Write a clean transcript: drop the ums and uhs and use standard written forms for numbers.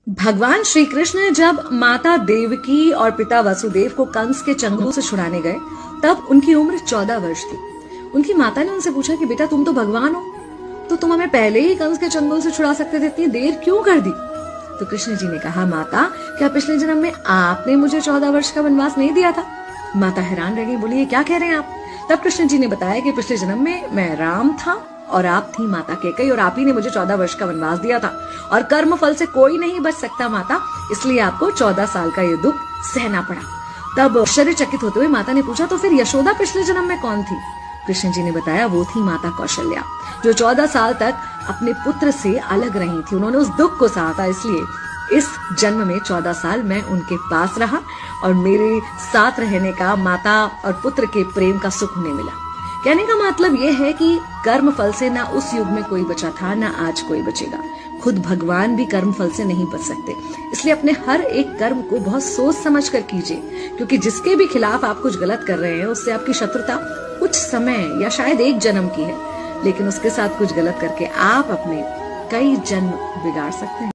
भगवान श्री कृष्ण जब माता देवकी और पिता वसुदेव को कंस के चंगुल से छुड़ाने गए तब उनकी उम्र 14 वर्ष थी। उनकी माता ने उनसे पूछा कि बेटा तुम तो भगवान हो, तो तुम हमें पहले ही कंस के चंगुल से छुड़ा सकते थे, इतनी देर क्यों कर दी? तो कृष्ण जी ने कहा, माता क्या पिछले जन्म में आपने मुझे 14 वर्ष का वनवास नहीं दिया था? माता हैरान रह गई, बोली ये क्या कह रहे हैं आप? तब कृष्ण जी ने बताया कि पिछले जन्म में मैं राम था और आप थी माता कैकेयी और आप ही ने मुझे 14 वर्ष का वनवास दिया था और कर्म फल से कोई नहीं बच सकता माता, इसलिए आपको 14 साल का ये दुख सहना पड़ा। तब आश्चर्यचकित होते हुए माता ने पूछा, तो फिर यशोदा पिछले जन्म में कौन थी? कृष्ण जी ने बताया, वो थी माता कौशल्या, जो 14 साल तक अपने पुत्र से अलग रही थी। उन्होंने उस दुख को सहा था, इसलिए इस जन्म में 14 साल मैं उनके पास रहा और मेरे साथ रहने का माता और पुत्र के प्रेम का सुख उन्हें मिला। कहने का मतलब यह है कि कर्म फल से ना उस युग में कोई बचा था, ना आज कोई बचेगा। खुद भगवान भी कर्म फल से नहीं बच सकते, इसलिए अपने हर एक कर्म को बहुत सोच समझ कर कीजिए, क्योंकि जिसके भी खिलाफ आप कुछ गलत कर रहे हैं उससे आपकी शत्रुता कुछ समय या शायद एक जन्म की है, लेकिन उसके साथ कुछ गलत करके आप अपने कई जन्म बिगाड़ सकते हैं।